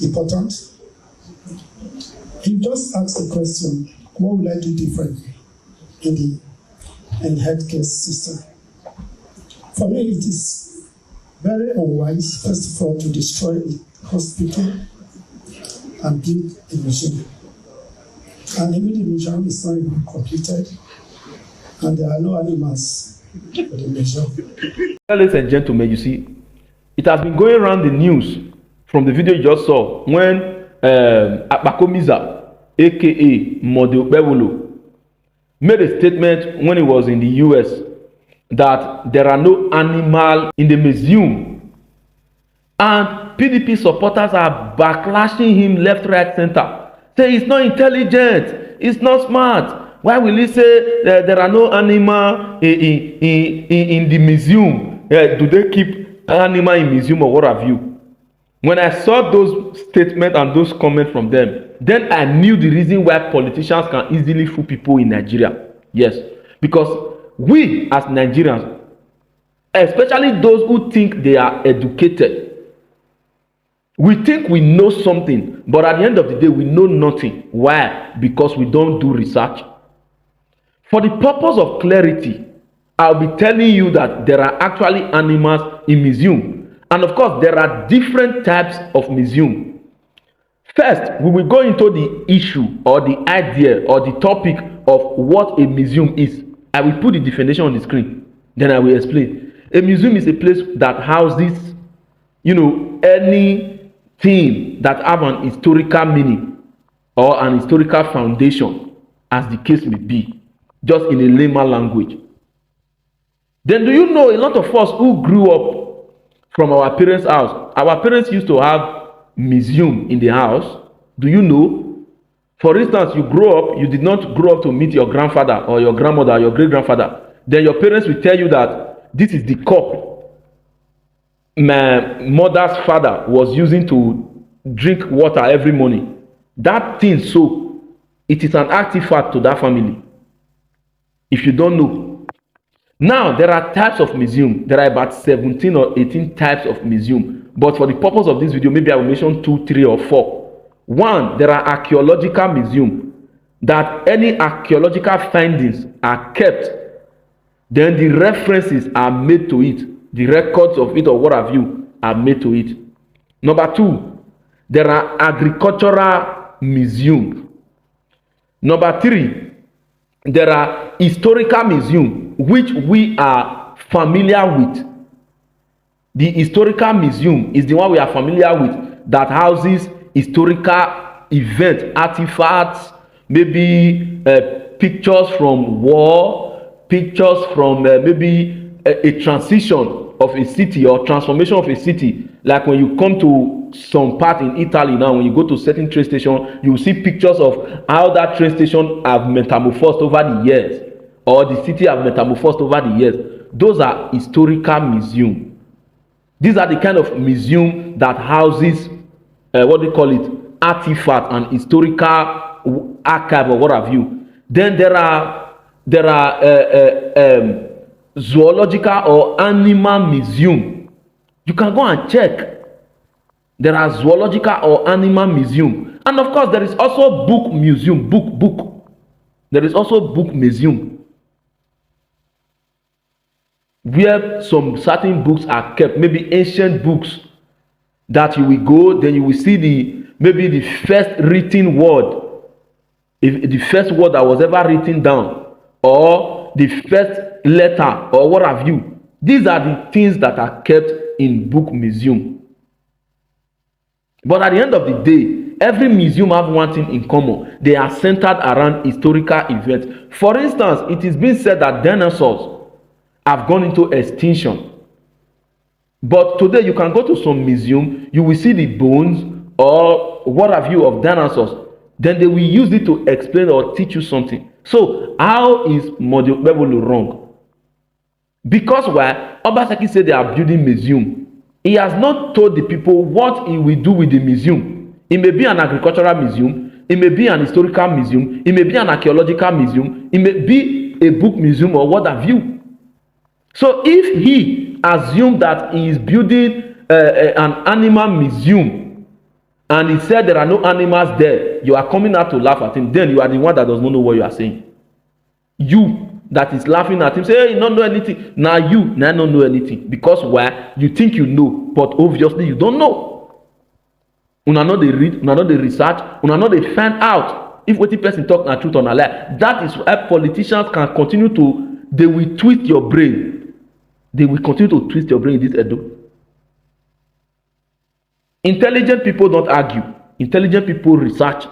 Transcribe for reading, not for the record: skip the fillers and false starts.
important. You just asked the question, what will I do differently in the healthcare system? For me, it is very unwise, first of all, to destroy a hospital and build a museum. And even the museum is not even completed, and there are no animals for the museum. Ladies and gentlemen, you see, it has been going around the news from the video you just saw when Akpakomiza, aka Monday Okpebholo, made a statement when he was in the US that there are no animals in the museum, and PDP supporters are backlashing him left, right, center. Say he's not intelligent, he's not smart. Why will he say there are no animals in the museum? Do they keep animals in museum or what have you? When I saw those statements and those comments from them, then I knew the reason why politicians can easily fool people in Nigeria. Yes, because we as Nigerians, especially those who think they are educated, we think we know something, but at the end of the day, we know nothing. Why? Because we don't do research. For the purpose of clarity, I'll be telling you that there are actually animals in museum. And of course, there are different types of museum. First, we will go into the issue or the idea or the topic of what a museum is. I will put the definition on the screen. Then I will explain. A museum is a place that houses, anything that have an historical meaning or an historical foundation, as the case may be, just in a layman language. Then do you know a lot of us who grew up from our parents' house, our parents used to have museum in the house. Do you know? For instance, you did not grow up to meet your grandfather or your grandmother or your great-grandfather. Then your parents will tell you that this is the cup my mother's father was using to drink water every morning. That thing, so it is an artifact to that family. If you don't know. Now, there are types of museum. There are about 17 or 18 types of museum. But for the purpose of this video, maybe I will mention 2, 3, or 4. One, there are archaeological museum, that any archaeological findings are kept. Then the references are made to it. The records of it or what have you are made to it. Number 2, there are agricultural museum. Number 3, there are historical museum, which we are familiar with. The historical museum is the one we are familiar with, that houses historical events, artifacts, maybe pictures from war, pictures from maybe a transition of a city or transformation of a city. Like when you come to some part in Italy now, when you go to certain train station, you will see pictures of how that train station have metamorphosed over the years, or the city have metamorphosed over the years. Those are historical museum. These are the kind of museum that houses artifact and historical archive or what have you. Then there are zoological or animal museum. You can go and check. There are zoological or animal museum. And of course, there is also book museum, book. There is also book museum, where some certain books are kept, maybe ancient books that you will go, then you will see maybe the first written word, if the first word that was ever written down, or the first letter, or what have you. These are the things that are kept in book museum. But at the end of the day, every museum have one thing in common. They are centered around historical events. For instance, it is being said that dinosaurs have gone into extinction. But today you can go to some museum, you will see the bones or what have you of dinosaurs. Then they will use it to explain or teach you something. So how is Monday Okpebholo wrong? Because why? Obaseki said they are building museum. He has not told the people what he will do with the museum. It may be an agricultural museum, it may be an historical museum, it may be an archaeological museum, it may be a book museum or what have you. So if he assumed that he is building an animal museum, and he said there are no animals there, you are coming out to laugh at him, then you are the one that does not know what you are saying. You that is laughing at him, say, hey, you don't know anything. Now you now don't know anything. Because why? You think you know, but obviously you don't know. Una no dey read, una no dey research, una no dey find out if wetin person talk na truth or na lie. That is why politicians can continue to, they will twist your brain. They will continue to twist your brain in this Edo. Intelligent people don't argue. Intelligent people research